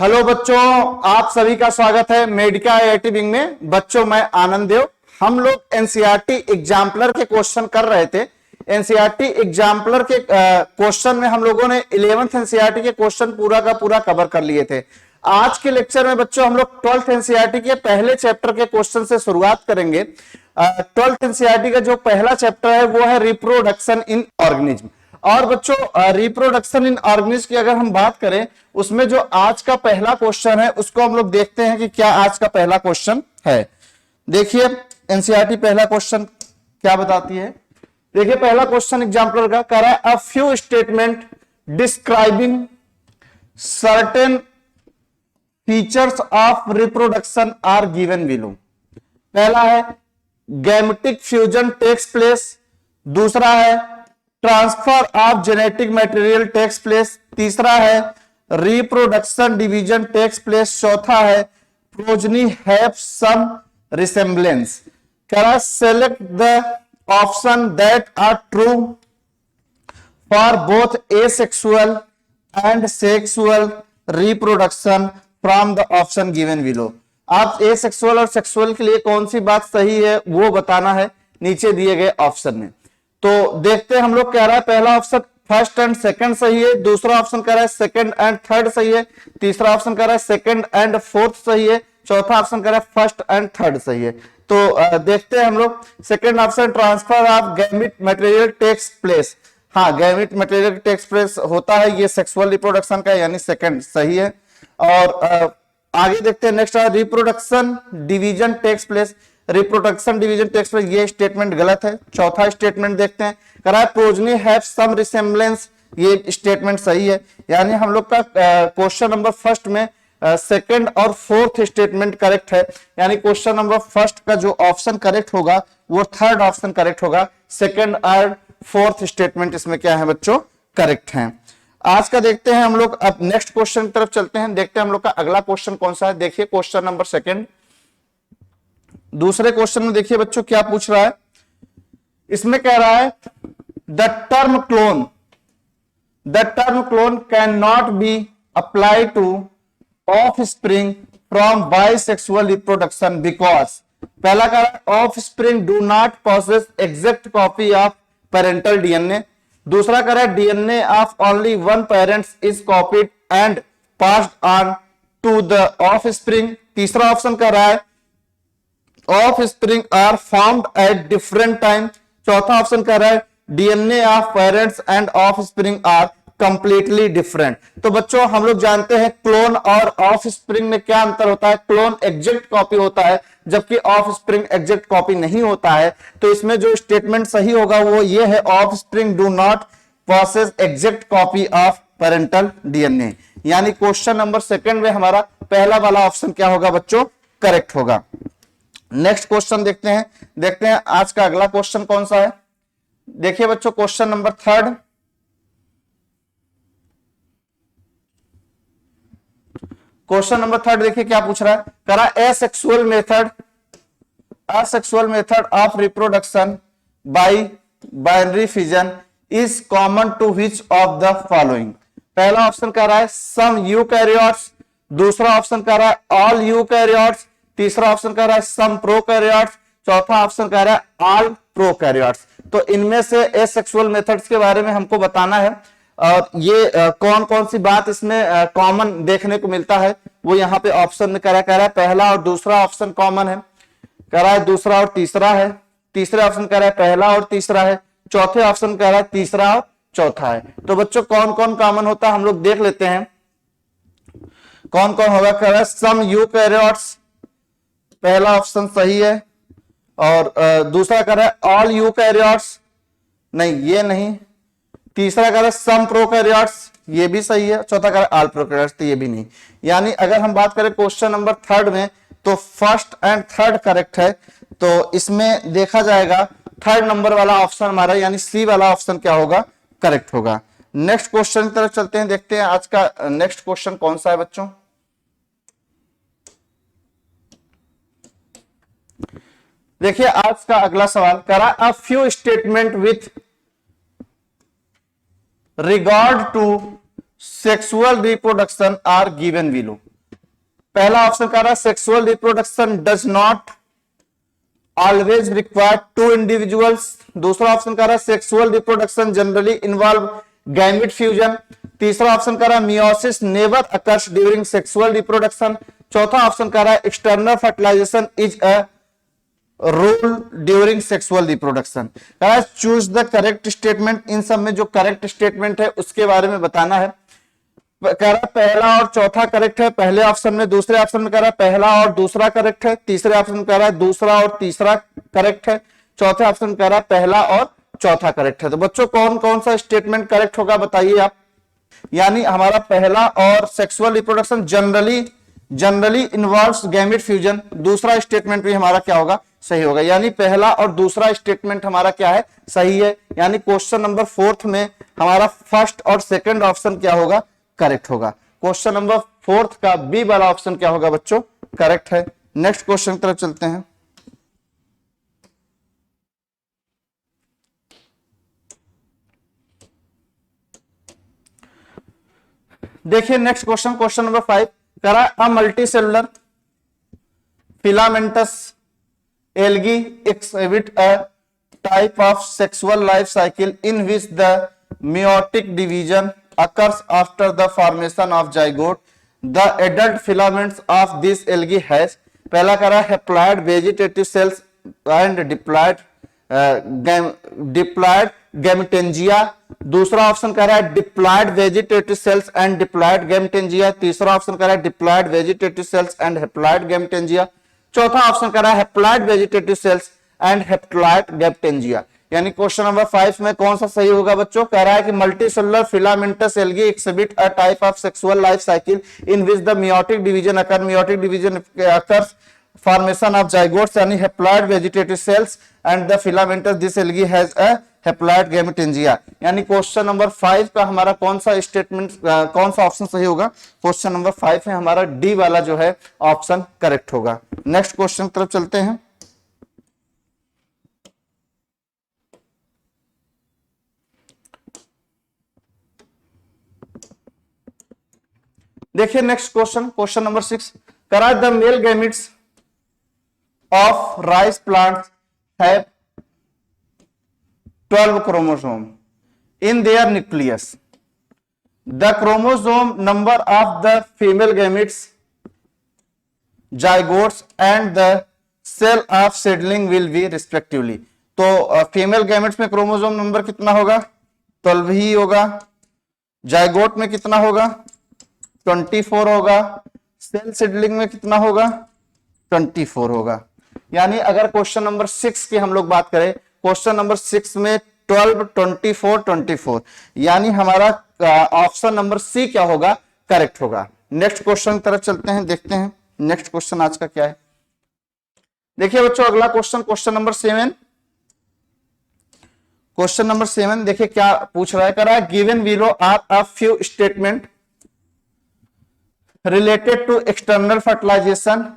Hello बच्चों, आप सभी का स्वागत है मेडिका आईआईटी विंग में। बच्चों, मैं आनंद देव। हम लोग एनसीईआरटी एग्जाम्पलर के क्वेश्चन कर रहे थे। एनसीईआरटी एग्जाम्पलर के क्वेश्चन में हम लोगों ने 11th एनसीईआरटी के क्वेश्चन पूरा का पूरा कवर कर लिए थे। आज के लेक्चर में बच्चों हम लोग 12th एनसीईआरटी के पहले चैप्टर के क्वेश्चन से शुरुआत करेंगे। 12th एनसीईआरटी का जो पहला चैप्टर है वो है रिप्रोडक्शन इन ऑर्गेनिज्म। और बच्चों, रिप्रोडक्शन इन ऑर्गेनिज्म की अगर हम बात करें, उसमें जो आज का पहला क्वेश्चन है उसको हम लोग देखते हैं कि क्या आज का पहला क्वेश्चन है। देखिए एनसीईआरटी पहला क्वेश्चन क्या बताती है। देखिए पहला क्वेश्चन एग्जाम्पलर का कह रहा है, a few statement describing certain features of reproduction are given below. पहला है गैमेटिक फ्यूजन टेक्स प्लेस, दूसरा है transfer of genetic material takes place, तीसरा है रिप्रोडक्शन डिवीजन टेक्स प्लेस, चौथा है प्रोजनी हैव सम रिसेम्बलेंस। कह रहा है select the option that are true for both asexual and sexual reproduction from the option given below. आप asexual और sexual के लिए कौन सी बात सही है वो बताना है नीचे दिए गए ऑप्शन में। तो देखते हैं हम लोग। कह रहा है पहला ऑप्शन फर्स्ट एंड सेकंड सही है, दूसरा ऑप्शन कह रहा है सेकंड एंड थर्ड सही है, तीसरा ऑप्शन कह रहा है सेकंड एंड फोर्थ सही है, चौथा ऑप्शन कह रहा है फर्स्ट एंड थर्ड सही है। तो देखते हैं हम लोग। Second option transfer of gamete material takes place. हाँ, गैमेट मटेरियल टेक्स प्लेस होता है, ये सेक्सुअल रिप्रोडक्शन का यानी सेकंड सही है। और आगे देखते हैं next reproduction division takes place. Reproduction division takes place, ये स्टेटमेंट गलत है। चौथा स्टेटमेंट देखते हैं, कह रहा है प्रोजनी हैव सम रिसेम्बलेंस, ये स्टेटमेंट सही है। यानी हम लोग का क्वेश्चन नंबर फर्स्ट में सेकंड और फोर्थ स्टेटमेंट करेक्ट है। यानी क्वेश्चन नंबर फर्स्ट का जो ऑप्शन करेक्ट होगा वो थर्ड ऑप्शन करेक्ट होगा। सेकंड और फोर्थ स्टेटमेंट इसमें क्या है बच्चों, करेक्ट है। आज का देखते हैं हम लोग। अब नेक्स्ट क्वेश्चन की तरफ चलते हैं, देखते हैं हम लोग का अगला क्वेश्चन कौन सा है। देखिए क्वेश्चन नंबर सेकंड। दूसरे क्वेश्चन में देखिए बच्चों क्या पूछ रहा है। इसमें कह रहा है the term clone cannot be apply to offspring from bisexual reproduction because. पहला कह रहा है offspring do not possess exact copy of parental DNA, दूसरा कह रहा है DNA of only one parents is copied and passed on to the offspring, तीसरा option कह रहा है offspring are formed at different time, चौथा option कह रहा है DNA of parents and offspring are completely different. तो बच्चों हम लोग जानते हैं क्लोन और ऑफ स्प्रिंग में क्या अंतर होता है। क्लोन एग्जैक्ट कॉपी होता है जबकि ऑफ स्प्रिंग एग्जैक्ट कॉपी नहीं होता है। तो इसमें जो स्टेटमेंट सही होगा वो ये है offspring do not possess exact copy of parental DNA. यानी क्वेश्चन नंबर सेकंड में हमारा पहला वाला ऑप्शन क्या होगा बच्चों, करेक्ट होगा। नेक्स्ट क्वेश्चन देखते हैं आज का अगला क्वेश्चन कौन सा है। देखिए बच्चों question number third. Question number third देखिए क्या पूछ रहा है। कह रहा है asexual method of reproduction by binary fission is common to which of the following. पहला ऑप्शन कह रहा है सम यूकैरियोट्स, दूसरा ऑप्शन कह रहा है ऑल यूकैरियोट्स, तीसरा ऑप्शन कह रहा है सम प्रोकैरियोट्स, चौथा ऑप्शन कह रहा है ऑल प्रोकैरियोट्स। तो इनमें से एसेक्सुअल मेथड्स के बारे में हमको बताना है और ये कौन कौन सी बात इसमें कॉमन देखने को मिलता है वो यहाँ पे ऑप्शन में कह रहा है पहला और दूसरा ऑप्शन कॉमन है, कह रहा है दूसरा और तीसरा है, तीसरे ऑप्शन कह रहा है पहला और तीसरा है, चौथे ऑप्शन कह रहा है तीसरा और चौथा है। तो बच्चों कौन कौन कॉमन होता है हम लोग देख लेते हैं कौन कौन होगा। कह रहा है सम यूकैरियोट्स, पहला ऑप्शन सही है। और दूसरा कह रहा है ऑल यूकैरियोट्स, नहीं ये नहीं। तीसरा कह रहा है सम प्रोकैरियोट्स, ये भी सही है। चौथा कह रहा है ऑल प्रोकैरियोट्स, तो ये भी नहीं। यानी अगर हम बात करें क्वेश्चन नंबर थर्ड में तो फर्स्ट एंड थर्ड करेक्ट है। तो इसमें देखा जाएगा थर्ड नंबर वाला ऑप्शन हमारा यानी सी वाला ऑप्शन क्या होगा, करेक्ट होगा। नेक्स्ट क्वेश्चन की तरफ चलते हैं, देखते हैं आज का नेक्स्ट क्वेश्चन कौन सा है बच्चों। देखिए आज का अगला सवाल कह रहा है a few statement with regard to sexual reproduction are given below। पहला ऑप्शन कह रहा है sexual reproduction does not always require two individuals. दूसरा ऑप्शन कह रहा है sexual reproduction generally involve gamete fusion. तीसरा ऑप्शन कह रहा है meiosis never occurs during sexual reproduction. चौथा ऑप्शन कह रहा है external fertilization is a role during sexual reproduction. Choose the correct statement. इन सब में जो करेक्ट स्टेटमेंट है उसके बारे में बताना है। कह रहा पहला और चौथा करेक्ट है पहले ऑप्शन में, दूसरे ऑप्शन में कह रहा है पहला और दूसरा करेक्ट है, तीसरे ऑप्शन में कह रहा है दूसरा और तीसरा करेक्ट है, चौथे ऑप्शन में कह रहा है पहला और चौथा करेक्ट है। तो बच्चों कौन कौन सा स्टेटमेंट करेक्ट होगा बताइए आप। यानी हमारा पहला और sexual reproduction generally involves gamete fusion, दूसरा स्टेटमेंट भी हमारा क्या होगा, सही होगा। यानी पहला और दूसरा स्टेटमेंट हमारा क्या है, सही है। यानी क्वेश्चन नंबर 4 में हमारा फर्स्ट और सेकंड ऑप्शन क्या होगा, करेक्ट होगा। क्वेश्चन नंबर 4 का बी वाला ऑप्शन क्या होगा बच्चों, करेक्ट है। नेक्स्ट क्वेश्चन की तरफ चलते हैं। देखिए नेक्स्ट क्वेश्चन, क्वेश्चन नंबर 5 करा a multi cellular filamentous algae exhibit a type of sexual life cycle in which the meiotic division occurs after the formation of zygote. The adult filaments of this algae has पहला कह रहा है haploid vegetative cells and diploid gametangia। दूसरा option कह रहा है diploid vegetative cells and diploid gametangia. तीसरा option कह रहा है diploid vegetative cells and haploid gametangia. चौथा ऑप्शन कह रहा है haploid vegetative cells and haploid gametangia. यानी क्वेश्चन नंबर 5 में कौन सा सही होगा बच्चों, कह रहा है कि multicellular filamentous algae exhibit a type of sexual life cycle in which the meiotic division occur, meiotic division occurs formation of zygotes यानी haploid vegetative cells and the filamentous this algae has a haploid gametangia। यानी question number 5 का हमारा कौन सा statement, कौन सा option सही होगा, क्वेश्चन नंबर 5 है हमारा डी वाला जो है ऑप्शन करेक्ट होगा। नेक्स्ट क्वेश्चन की तरफ चलते हैं। देखिए नेक्स्ट क्वेश्चन, क्वेश्चन नंबर 6 करा the male gametes of rice plants have 12 chromosome in their nucleus. The chromosome number of the female gametes, zygotes and the cell of seedling will be respectively। तो female gametes में chromosome number कितना होगा, 12 ही होगा। Zygote में कितना होगा, 24 होगा। Cell seedling में कितना होगा, 24 होगा। यानी अगर क्वेश्चन नंबर 6 की हम लोग बात करें, क्वेश्चन नंबर 6 में 12, 24, 24 यानी हमारा ऑप्शन नंबर सी क्या होगा, करेक्ट होगा। नेक्स्ट क्वेश्चन की तरफ चलते हैं, देखते हैं नेक्स्ट क्वेश्चन आज का क्या है। देखिए बच्चों अगला question, question number 7, question number 7 देखिए क्या पूछ रहा है, कह रहा है given below are a few statement related to external fertilisation,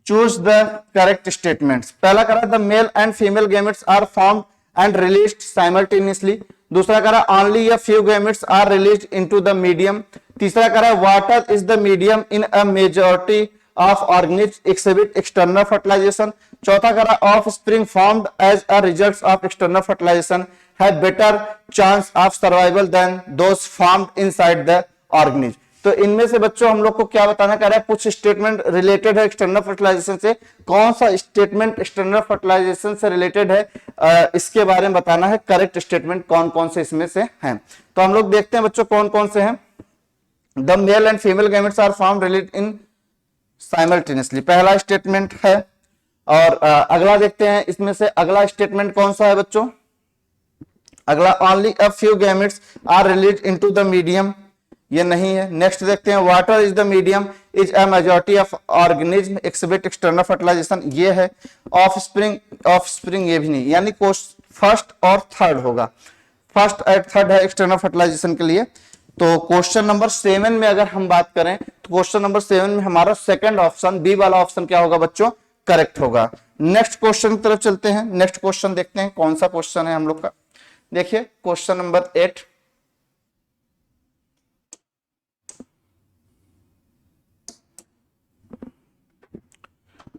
choose the correct statements. पहला कह रहा है the male and female gametes are formed and released simultaneously. दूसरा कह रहा है only a few gametes are released into the medium. तीसरा कह रहा है water is the medium in a majority of organism exhibit external fertilisation. चौथा कह रहा है offspring formed as a result of external fertilisation have better chance of survival than those formed inside the organism. तो इनमें से बच्चों हम लोग को क्या बताना, कह रहा है कुछ स्टेटमेंट रिलेटेड है एक्सटर्नल फर्टिलाइजेशन से, कौन सा स्टेटमेंट एक्सटर्नल फर्टिलाइजेशन से रिलेटेड है इसके बारे में बताना है। करेक्ट स्टेटमेंट कौन कौन से इसमें से हैं, तो हम लोग देखते हैं बच्चों कौन कौन से हैं। The male and female gametes are formed related in simultaneously, पहला स्टेटमेंट है। और अगला देखते हैं इसमें से अगला स्टेटमेंट कौन सा है बच्चों, अगला only a few gametes are released into the medium, ये नहीं है। नेक्स्ट देखते हैं water is the medium is a majority of organism exhibit external fertilisation, ये है। ऑफ स्प्रिंग ये भी नहीं, यानी फर्स्ट और थर्ड होगा, फर्स्ट और थर्ड है एक्सटर्नल फर्टिलाइजेशन के लिए। तो क्वेश्चन नंबर 7 में अगर हम बात करें तो क्वेश्चन नंबर 7 में हमारा सेकंड ऑप्शन बी वाला ऑप्शन क्या होगा बच्चों, करेक्ट होगा। नेक्स्ट क्वेश्चन की तरफ चलते हैं, नेक्स्ट क्वेश्चन देखते हैं कौन सा क्वेश्चन है हम लोग का। देखिए क्वेश्चन नंबर 8,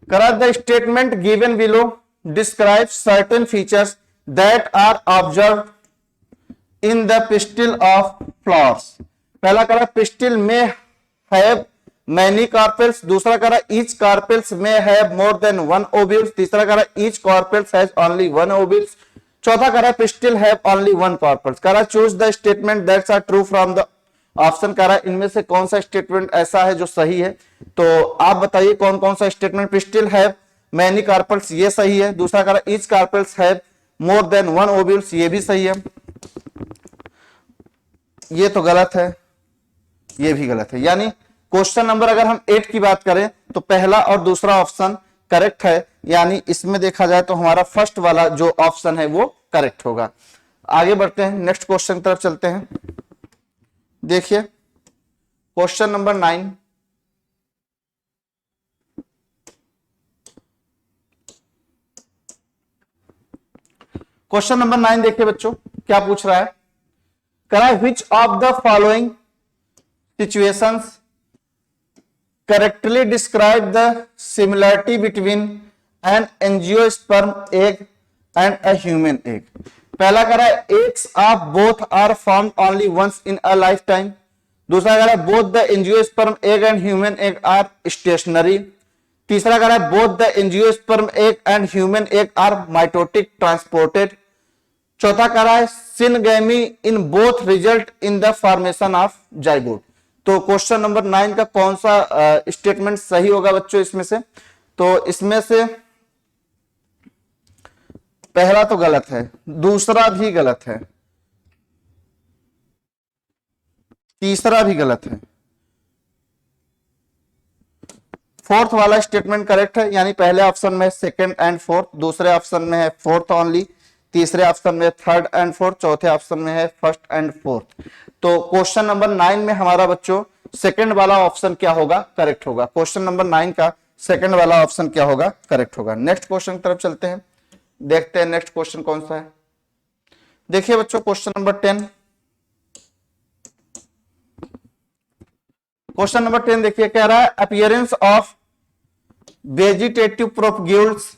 करा the statement given below describe certain features that are observe in the pistil of flowers. पहला करा pistil may have many carpels, दूसरा करा each carpels may have more than one ovules, तीसरा करा each carpels has only one ovules, चौथा करा pistil have only one carpels. करा choose the statement that's are true from the option. करा इनमें से कौन सा स्टेटमेंट ऐसा है जो सही है, तो आप बताइए कौन कौन सा statement. Pistil have many carpels ये सही है, दूसरा करा each carpels have more than one ovules ये भी सही है, ये तो गलत है, ये भी गलत है। यानी क्वेश्चन नंबर अगर हम 8 की बात करें तो पहला और दूसरा ऑप्शन करेक्ट है, यानी इसमें देखा जाए तो हमारा फर्स्ट वाला जो ऑप्शन है वो करेक्ट होगा। आगे बढ़ते हैं, नेक्स्ट क्वेश्चन की तरफ चलते हैं। देखिए क्वेश्चन नंबर 9, क्वेश्चन नंबर 9 देखिए बच्चों क्या पूछ रहा है। करा which of the following situations correctly describe the similarity between an angiosperm egg and a human egg. पहला करा eggs of both are formed only once in a lifetime, दूसरा करा both the angiosperm egg and human egg are stationary, तीसरा करा both the angiosperm egg and human egg are mitotic transported, चौथा करा है syngamy in both result in the formation of zygote. तो question number 9 का कौन सा स्टेटमेंट सही होगा बच्चों इसमें से, तो इसमें से पहला तो गलत है, दूसरा भी गलत है, तीसरा भी गलत है, फोर्थ वाला स्टेटमेंट करेक्ट है, यानी पहले ऑप्शन में सेकंड एंड फोर्थ, दूसरे ऑप्शन में है फोर्थ ओनली, तीसरे ऑप्शन में थर्ड एंड फोर्थ, चौथे ऑप्शन में है फर्स्ट एंड फोर्थ। तो क्वेश्चन नंबर 9 में हमारा बच्चों सेकंड वाला ऑप्शन क्या होगा, करेक्ट होगा। क्वेश्चन नंबर 9 का सेकंड वाला ऑप्शन क्या होगा, करेक्ट होगा। नेक्स्ट क्वेश्चन की तरफ चलते हैं, देखते हैं नेक्स्ट क्वेश्चन कौन सा है। देखिए बच्चों क्वेश्चन नंबर 10, क्वेश्चन नंबर 10 देखिए कह रहा है appearance of vegetative propagules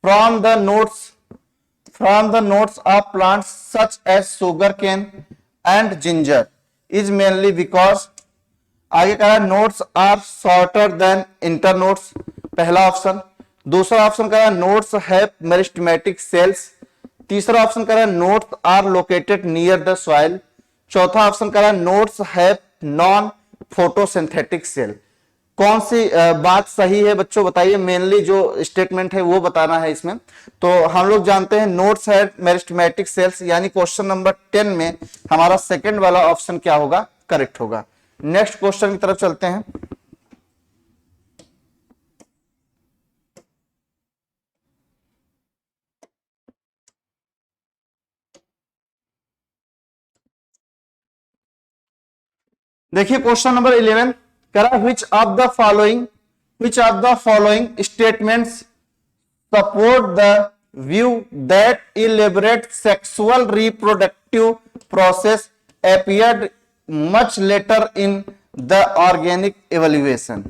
from the notes of plants such as sugar cane and ginger is mainly because. आगे कह रहा है notes are shorter than inter notes, पहला ऑप्शन। दूसरा ऑप्शन कह रहा है नोट्स हैव मेरिस्टेमेटिक सेल्स, तीसरा ऑप्शन कह रहा है notes are located near the soil, चौथा ऑप्शन कह रहा है notes have non photosynthetic cell. कौन सी बात सही है बच्चों बताइए, मेनली जो स्टेटमेंट है वो बताना है इसमें। तो हम लोग जानते हैं नोट्स है मेरिस्टेमेटिक सेल्स, यानी क्वेश्चन नंबर 10 में हमारा सेकंड वाला ऑप्शन क्या होगा, करेक्ट होगा। नेक्स्ट क्वेश्चन की तरफ चलते हैं। देखिए क्वेश्चन नंबर 11 करा which of the following statements support the view that elaborate sexual reproductive process appeared much later in the organic evolution।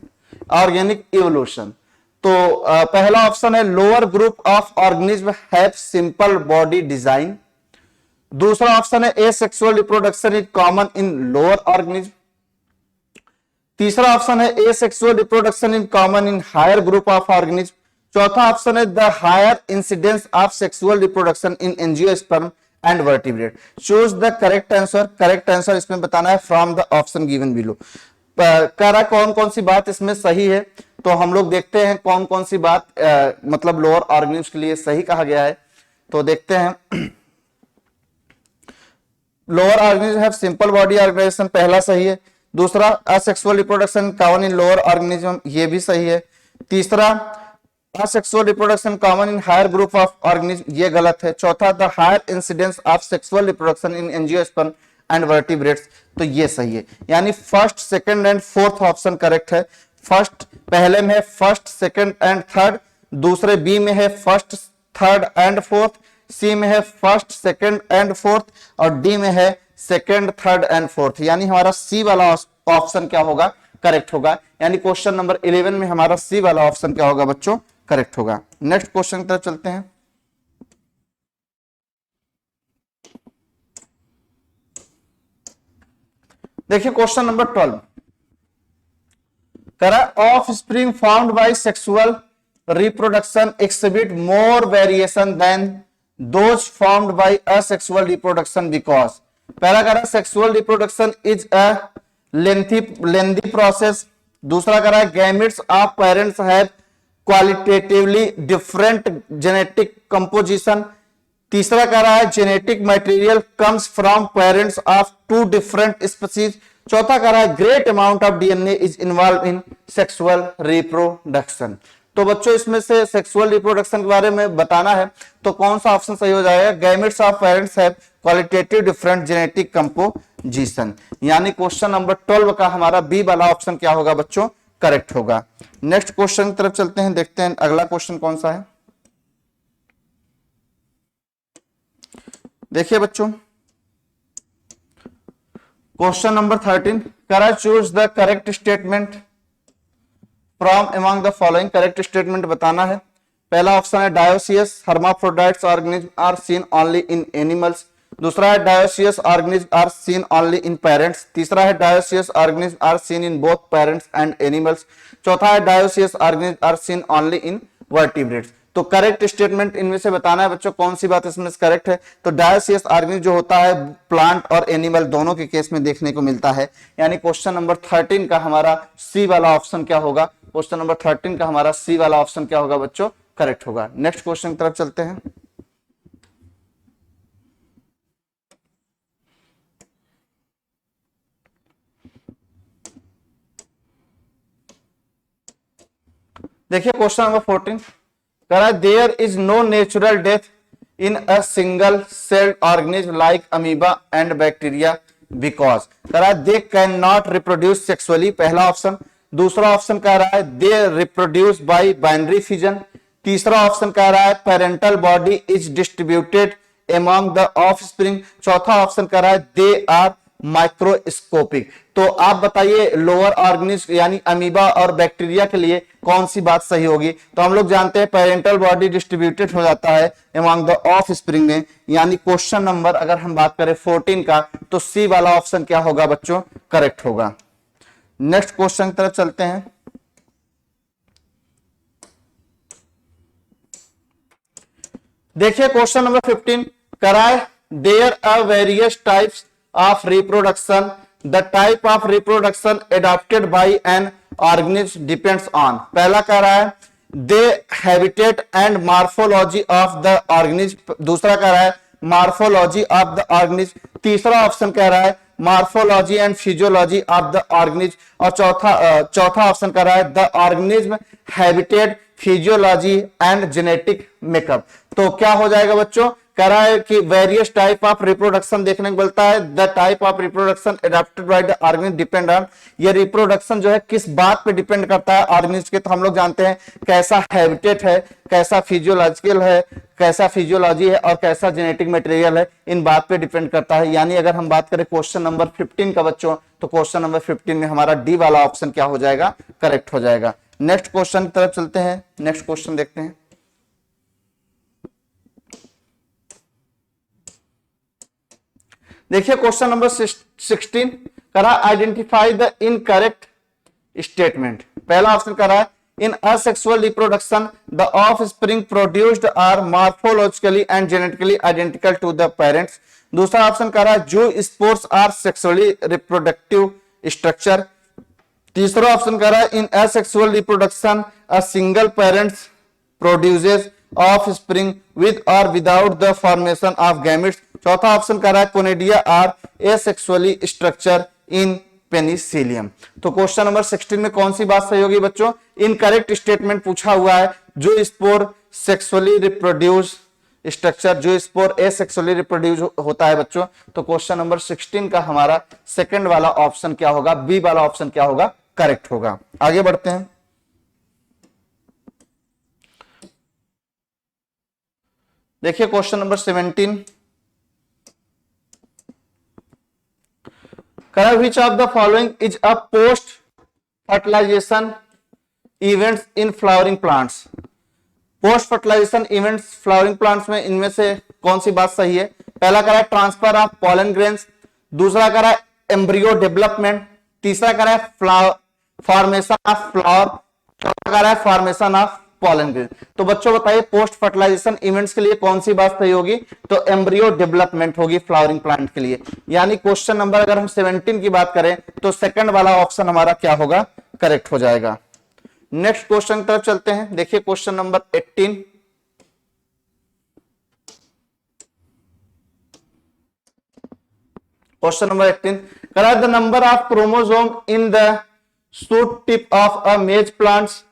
तो पहला ऑप्शन है lower group of organism have simple body design, दूसरा option है asexual reproduction is common in lower organism, तीसरा option है asexual reproduction in common in higher group of organism, चौथा option है the higher incidence of sexual reproduction in angiosperm and vertebrate. Choose the correct answer. Correct answer इसमें बताना है from the option given below. कह रहा कौन कौन सी बात इसमें सही है, तो हम लोग देखते हैं कौन कौन सी बात मतलब लोअर ऑर्गेनिज्म के लिए सही कहा गया है। तो देखते हैं lower organism have simple body organization, पहला सही है। दूसरा asexual reproduction common in lower organism, ये भी सही है। तीसरा asexual reproduction common in higher group of organism, ये गलत है। चौथा the higher incidence of sexual reproduction in angiosperm and vertebrates, तो ये सही है। यानी first second and fourth option correct है। फर्स्ट पहले में है फर्स्ट सेकंड एंड थर्ड, दूसरे बी में है फर्स्ट थर्ड एंड फोर्थ, सी में है फर्स्ट सेकंड एंड फोर्थ और डी में है सेकंड थर्ड एंड फोर्थ, यानी हमारा सी वाला ऑप्शन क्या होगा, करेक्ट होगा। यानी क्वेश्चन नंबर 11 में हमारा सी वाला ऑप्शन क्या होगा बच्चों, करेक्ट होगा। नेक्स्ट क्वेश्चन की तरफ चलते हैं। देखिए क्वेश्चन नंबर 12 करा, offspring found by sexual reproduction exhibit more variation than those found by asexual reproduction because. पहला करा sexual reproduction is a lengthy process. दूसरा करा gametes of parents have qualitatively different genetic composition. तीसरा कह रहा है genetic material comes from parents of two different species. चौथा कह रहा है great amount of DNA is involve in sexual reproduction. तो बच्चों इसमें से सेक्सुअल रिप्रोडक्शन के बारे में बताना है तो कौन सा ऑप्शन सही हो जाएगा, gametes of parents have qualitative different genetic composition. यानी क्वेश्चन नंबर 12 का हमारा बी वाला ऑप्शन क्या होगा बच्चों, करेक्ट होगा। नेक्स्ट क्वेश्चन की तरफ चलते हैं, देखते हैं अगला क्वेश्चन कौन सा है। देखिए बच्चों क्वेश्चन नंबर 13 करा, choose the correct statement from among the following. Correct statement बताना है। पहला ऑप्शन है dioecious hermaphrodites organism are seen only in animals. दूसरा है dioecious organism are seen only in parents. तीसरा है dioecious organism are seen in both parents and animals. चौथा है dioecious organism are seen only in vertebrates. तो correct statement इनमें से बताना है बच्चों, कौन सी बात इसमें करेक्ट है। तो डायोसियस ऑर्गेनिज्म जो होता है प्लांट और एनिमल दोनों के केस में देखने को मिलता है। यानी क्वेश्चन नंबर 13 का हमारा सी वाला ऑप्शन क्या होगा, क्वेश्चन नंबर 13 का हमारा सी वाला ऑप्शन क्या होगा बच्चों, करेक्ट होगा। नेक्स्ट क्वेश्चन की तरफ चलते हैं। देखिए क्वेश्चन नंबर 14 करा, there is no natural death in a single celled organism like amoeba and bacteria because. करा they can not reproduce sexually, पहला ऑप्शन। दूसरा ऑप्शन कह रहा है they reproduce by binary fission. तीसरा ऑप्शन कह रहा है parental body is distributed among the offspring. चौथा ऑप्शन कह रहा है दे आर माइक्रोस्कोपिक। तो आप बताइए लोअर ऑर्गेनिज्म यानी अमीबा और बैक्टीरिया के लिए कौन सी बात सही होगी। तो हम लोग जानते हैं पेरेंटल बॉडी डिस्ट्रीब्यूटेड हो जाता है अमंग द ऑफस्प्रिंग में। यानी क्वेश्चन नंबर अगर हम बात करें 14 का तो सी वाला ऑप्शन क्या होगा बच्चों, करेक्ट होगा। नेक्स्ट क्वेश्चन की तरफ चलते हैं। देखिए क्वेश्चन नंबर 15 कराए, there are various types of reproduction, the type of reproduction adopted by an organism depends on. पहला कह रहा है the habitat and morphology of the organism. दूसरा कह रहा है मार्फोलॉजी ऑफ द ऑर्गेनिज्म। तीसरा ऑप्शन कह रहा है morphology and physiology of the organism. और चौथा ऑप्शन कह रहा है the organism habitat physiology and genetic makeup. तो क्या हो जाएगा बच्चों, कह रहा है कि वेरियस टाइप ऑफ रिप्रोडक्शन देखने को मिलता है, the type of reproduction adopted by the organism depend on. ये रिप्रोडक्शन जो है किस बात पे डिपेंड करता है ऑर्गेनिज्म के, तो हम लोग जानते हैं कैसा हैबिटेट है, कैसा फिजियोलॉजिकल है, कैसा फिजियोलॉजी है और कैसा जेनेटिक मटेरियल है, इन बात पे डिपेंड करता है। यानी अगर हम बात करें क्वेश्चन नंबर 15 का बच्चों तो क्वेश्चन नंबर 15 में हमारा डी वाला ऑप्शन क्या हो जाएगा, करेक्ट हो जाएगा। नेक्स्ट क्वेश्चन की तरफ चलते हैं, नेक्स्ट क्वेश्चन देखते हैं। देखिए क्वेश्चन नंबर 16 करा, आइडेंटिफाई द इनकरेक्ट स्टेटमेंट। पहला ऑप्शन करा है in asexual reproduction the offspring produced are morphologically and genetically identical to the parents. दूसरा ऑप्शन करा है जो spores are sexually reproductive structure. तीसरा ऑप्शन कह रहा है in asexual reproduction a single parents produces offspring with और without the formation of gametes. चौथा ऑप्शन कह रहा है conidia are asexually structure in penicillium. तो क्वेश्चन नंबर 16 में कौन सी बात सही होगी बच्चों, इनकरेक्ट स्टेटमेंट पूछा हुआ है, जो स्पोर सेक्सुअली रिप्रोड्यूस स्ट्रक्चर, जो स्पोर एसेक्सुअली रिप्रोड्यूस होता है बच्चों। तो क्वेश्चन नंबर 16 का हमारा सेकंड वाला ऑप्शन क्या होगा, बी वाला ऑप्शन क्या होगा, करेक्ट होगा। आगे बढ़ते हैं। देखिए क्वेश्चन नंबर 17 करा, which of the following is a post fertilization events in flowering plants. Post fertilization events flowering plants में इनमें से कौन सी बात सही है? पहला करा है ट्रांसफर ऑफ पॉलन ग्रेन्स, दूसरा करा है एम्ब्रियो डेवलपमेंट, तीसरा करा है फॉर्मेशन ऑफ फ्लावर, चौथा करा है फॉर्मेशन ऑफ पॉलन ग्रेन। तो बच्चों बताइए पोस्ट फर्टिलाइजेशन इवेंट्स के लिए कौन सी बात सही होगी? तो एम्ब्रियो डेवलपमेंट होगी फ्लावरिंग प्लांट के लिए। यानी क्वेश्चन नंबर अगर हम 17 की बात करें तो सेकंड वाला ऑप्शन हमारा क्या होगा? करेक्ट हो जाएगा। नेक्स्ट क्वेश्चन की तरफ चलते हैं। देखिए क्वेश्चन नंबर 18। क्वेश्चन नंबर 18 करा the number of chromosome in the shoot tip of a maize plants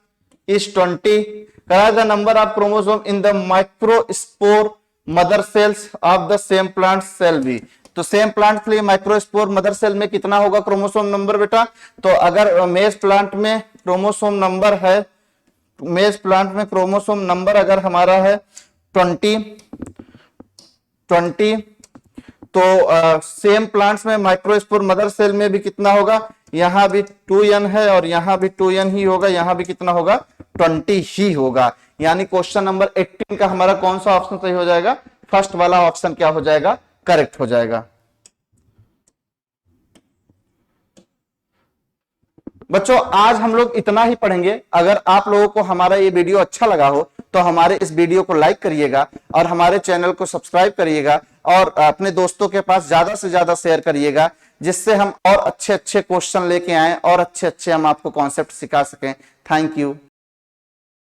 is 20। करा the number of chromosome in the microspore mother cells of the same plant shall be. तो same plant के लिए microspore mother cell में कितना होगा chromosome number बेटा? तो अगर मेज प्लांट में क्रोमोसोम नंबर है, मेज प्लांट में क्रोमोसोम नंबर अगर हमारा है 20 तो सेम प्लांट्स में माइक्रोस्पोर मदर सेल में भी कितना होगा? यहां भी 2n है और यहां भी 2n ही होगा, यहां भी कितना होगा? 20 ही होगा। यानी क्वेश्चन नंबर 18 का हमारा कौन सा ऑप्शन सही हो जाएगा? फर्स्ट वाला ऑप्शन क्या हो जाएगा? करेक्ट हो जाएगा। बच्चों आज हम लोग इतना ही पढ़ेंगे। अगर आप लोगों को हमारा ये वीडियो अच्छा लगा हो तो हमारे इस वीडियो को लाइक करिएगा और हमारे चैनल को सब्सक्राइब करिएगा और अपने दोस्तों के पास ज्यादा से ज्यादा शेयर करिएगा, जिससे हम और अच्छे अच्छे क्वेश्चन लेके आए और अच्छे अच्छे हम आपको कॉन्सेप्ट सिखा सकें। Thank you.